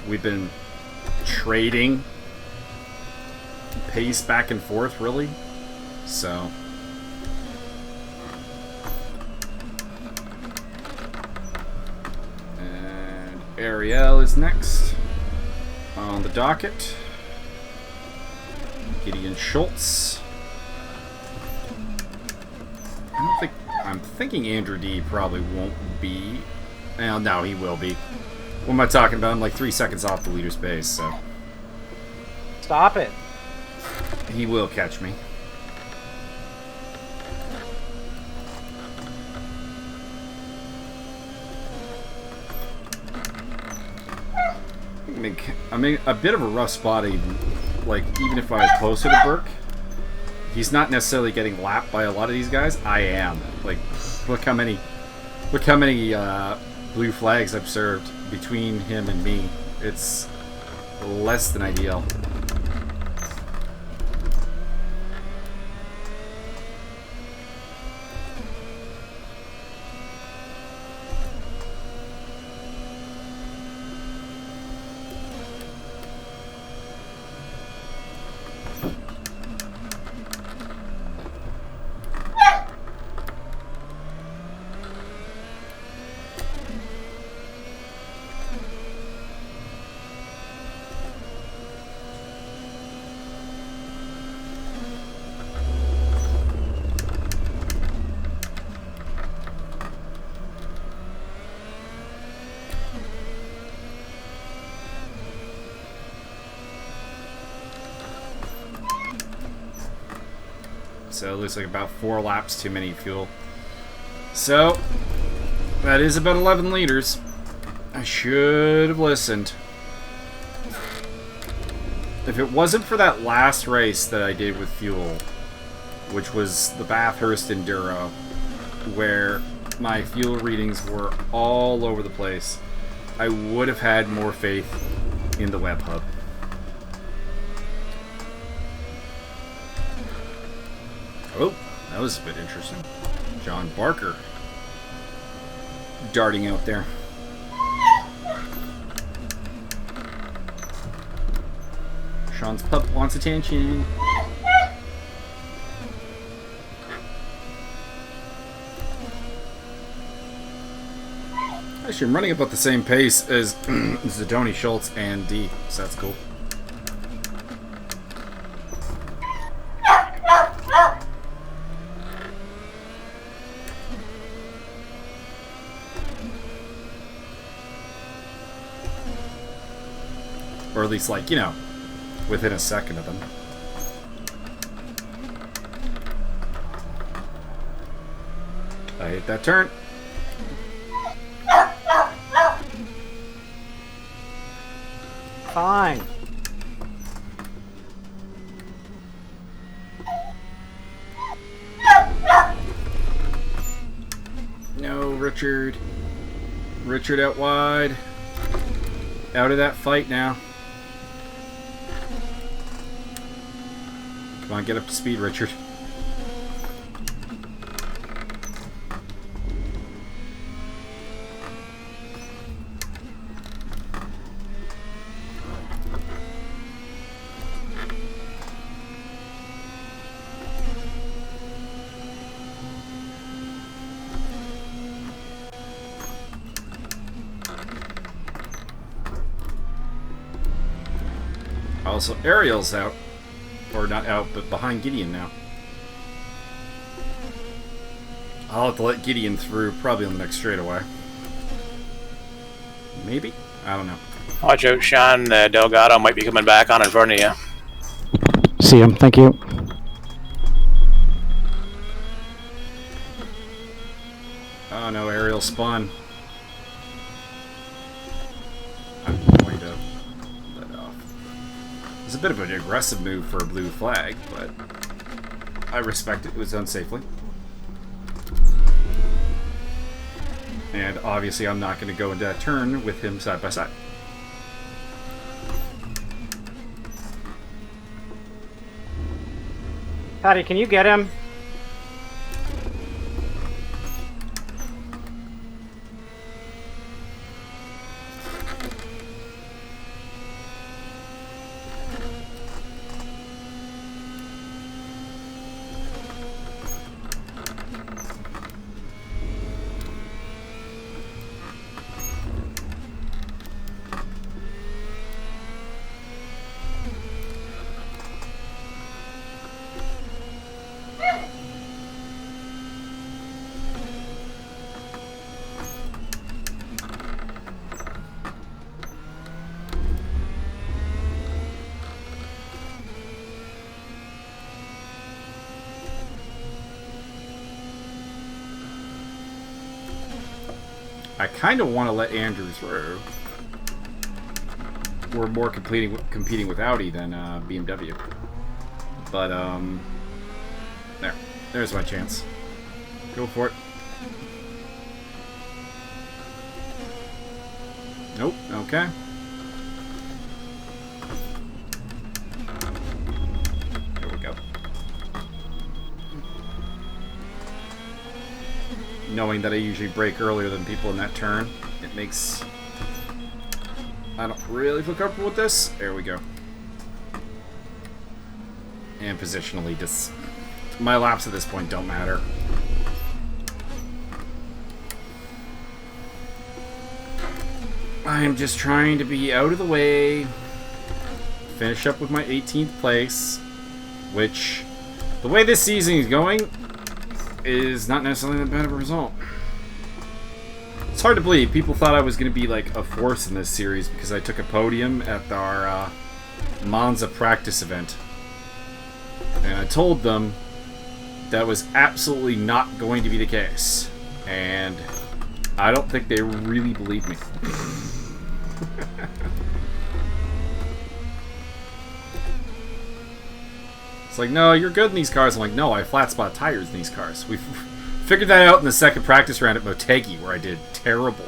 We've been trading pace back and forth, really. So. And Ariel is next on the docket. Gideon Schultz. I'm thinking Andrew D probably won't be. Well, no, he will be. What am I talking about? I'm like 3 seconds off the leader's pace, so. Stop it. He will catch me. I mean, a bit of a rough spot, even if I was closer to Burke. He's not necessarily getting lapped by a lot of these guys. I am. Like, look how many blue flags I've served between him and me. It's less than ideal. So it looks like about 4 laps too many fuel. So, that is about 11 liters. I should have listened. If it wasn't for that last race that I did with fuel, which was the Bathurst Enduro, where my fuel readings were all over the place, I would have had more faith in the web hub. Oh, that was a bit interesting. John Barker darting out there. Sean's pup wants attention. Actually, I'm running about the same pace as Zadoni, Schultz, and D, so that's cool. Or at least, like, you know, within a second of them. I hit that turn. Fine. No, Richard. Richard out wide. Out of that fight now. Come on, get up to speed, Richard. Also, Ariel's out. Or not out, but behind Gideon now. I'll have to let Gideon through probably on the next straightaway. Maybe? I don't know. Watch out, Sean. Delgado might be coming back on in front of you. See him. Thank you. Oh no, Ariel spun. I'm going to let off. It's a bit of an aggressive move for a blue flag, but I respect it. It was done safely. And obviously I'm not going to go into that turn with him side by side. Patty, can you get him? I kind of want to let Andrew through. We're more competing with Audi than BMW. But, there's my chance. Go for it. Nope, okay. There we go. Knowing that I usually brake earlier than people in that turn, it makes... I don't really feel comfortable with this. There we go. And positionally, just... my laps at this point don't matter. I am just trying to be out of the way. Finish up with my 18th place. Which, the way this season is going, is not necessarily that bad of a result. It's hard to believe. People thought I was going to be like a force in this series because I took a podium at our Monza practice event. And I told them that was absolutely not going to be the case. And I don't think they really believed me. It's like, no, you're good in these cars. I'm like, no, I have flat spot tires in these cars. We figured that out in the second practice round at Motegi, where I did terrible.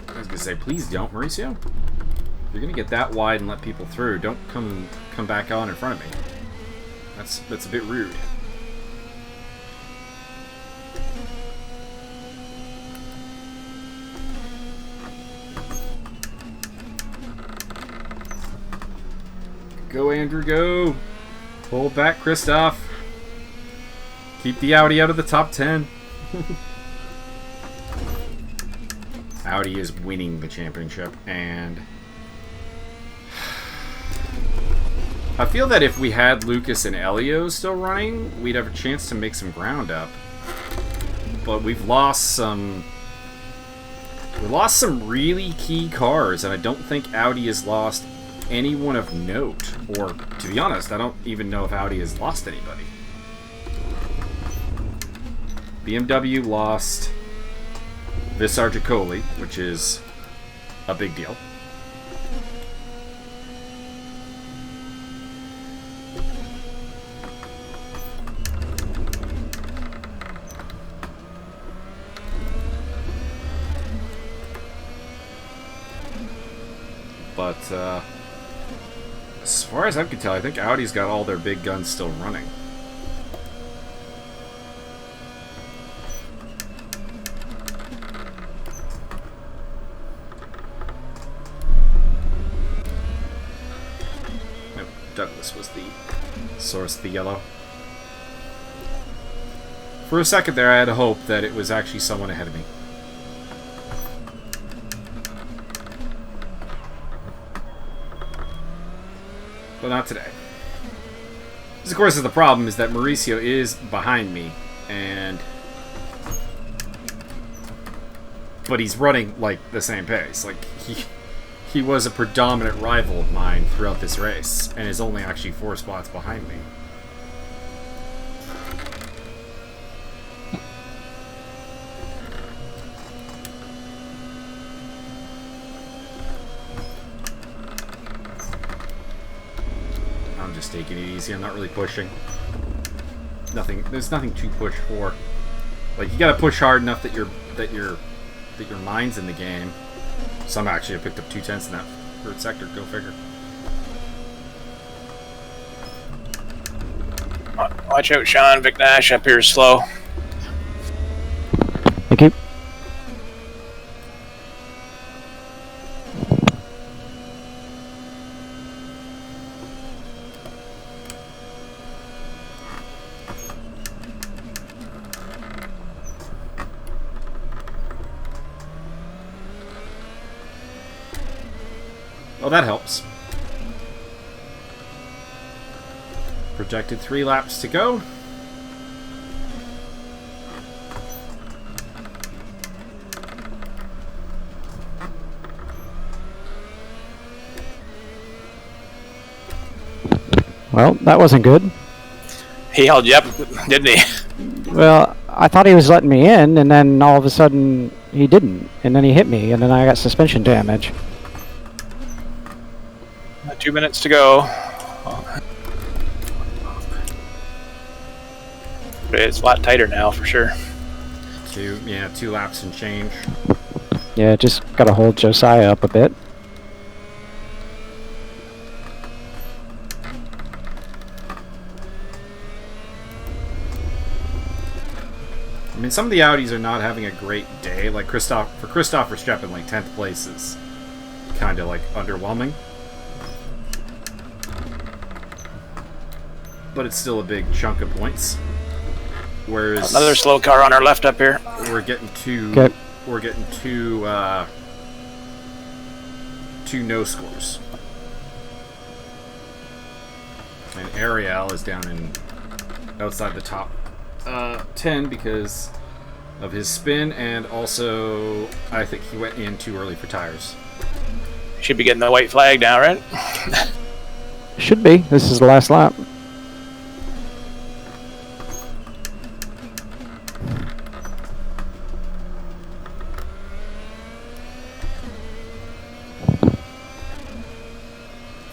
I was gonna say, please don't, Mauricio. You're gonna get that wide and let people through. Don't come back on in front of me. That's a bit rude. Go, Andrew, go. Pull back, Christoph. Keep the Audi out of the top 10. Audi is winning the championship, and I feel that if we had Lucas and Elio still running, we'd have a chance to make some ground up. But we've lost some... We lost some really key cars, and I don't think Audi has lost anyone of note. Or, to be honest, I don't even know if Audi has lost anybody. BMW lost Visar Jacoli, which is a big deal. But, as far as I can tell, I think Audi's got all their big guns still running. Nope, Douglas was the source of the yellow. For a second there, I had hope that it was actually someone ahead of me. But not today. This, of course, is the problem, is that Mauricio is behind me, but he's running, like, the same pace. Like, he was a predominant rival of mine throughout this race, and is only actually 4 spots behind me. Taking it easy. I'm not really pushing. There's nothing to push for. Like, you gotta push hard enough that your mind's in the game. Some actually have picked up 2/10 in that third sector. Go figure. Watch out, Sean. Vic Nash up here is slow. Thank you. Oh, that helps. Projected 3 laps to go. Well, that wasn't good. He held you up, didn't he? Well, I thought he was letting me in, and then all of a sudden he didn't. And then he hit me, and then I got suspension damage. 2 minutes to go. It's a lot tighter now, for sure. 2 laps and change. Yeah, just gotta hold Josiah up a bit. I mean, some of the Audis are not having a great day. Like, Christoph Verstappen, like, 10th place is kind of, like, underwhelming. But it's still a big chunk of points. Whereas Another slow car on our left up here. we're getting two no scores. And Ariel is down in outside the top 10 because of his spin, and also I think he went in too early for tires. Should be getting the white flag now, right? Should be. This is the last lap.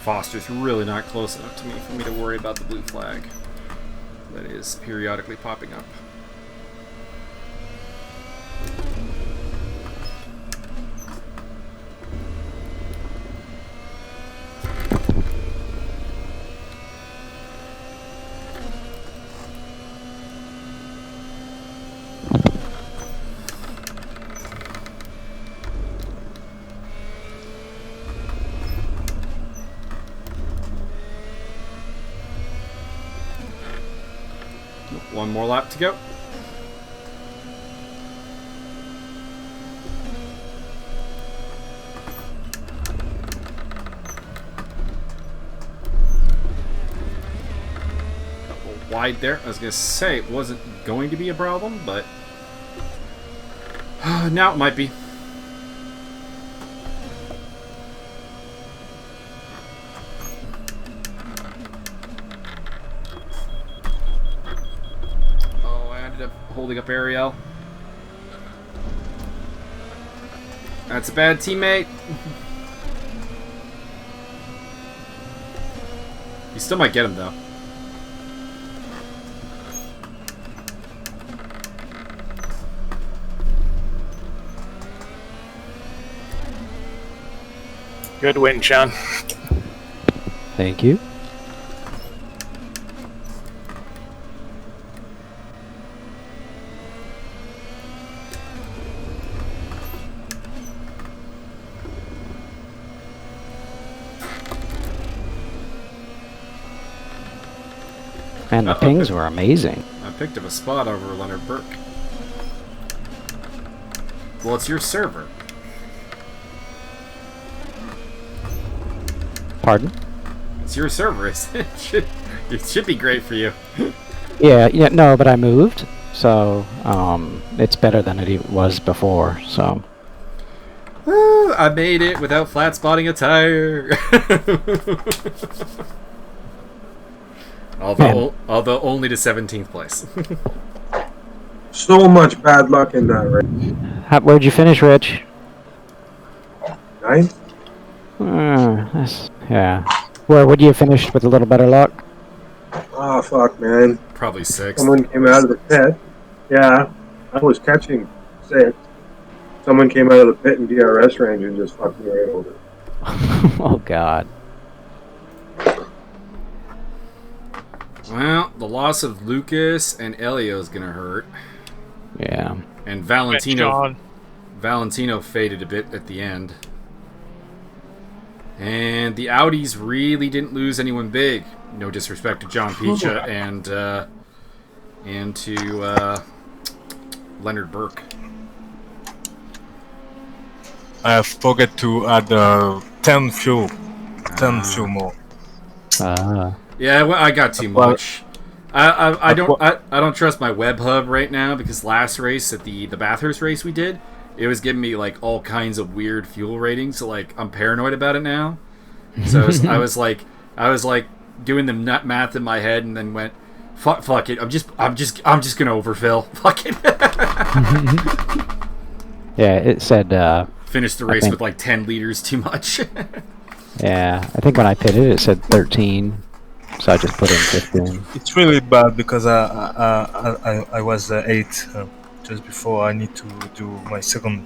Foster's really not close enough to me for me to worry about the blue flag that is periodically popping up. One more lap to go. Wide there. I was going to say it wasn't going to be a problem, but now it might be. Oh, I ended up holding up Ariel. That's a bad teammate. You still might get him, though. Good win, Sean. Thank you. Man, the pings were amazing. I picked up a spot over Leonard Burke. Well, it's your server. Pardon? It's your server. It should be great for you. Yeah, no, but I moved, so it's better than it was before. So I made it without flat spotting a tire. although only to 17th place. So much bad luck in that race. where'd you finish, Rich? 9th? Yeah. Where would you have finished with a little better luck? Oh, fuck, man. Probably 6th. Someone came out of the pit. Yeah, I was catching 6th. Someone came out of the pit in DRS range and just fucking railed it. Oh, God. Well, the loss of Lucas and Elio is gonna hurt. Yeah. And Valentino faded a bit at the end. And the Audis really didn't lose anyone big. No disrespect to John Picha and to Leonard Burke. I forget to add 10 fuel. 10 fuel more. Yeah, well, I got too much. I don't trust my web hub right now because last race at the Bathurst race we did, it was giving me like all kinds of weird fuel ratings. So like I'm paranoid about it now. So I was like doing the nut math in my head and then went, fuck it. I'm just gonna overfill. Fuck it. Yeah, it said. Finished the race with like 10 liters too much. Yeah, I think when I pitted it said 13, so I just put in 15. It's really bad because I was 8 just before I need to do my second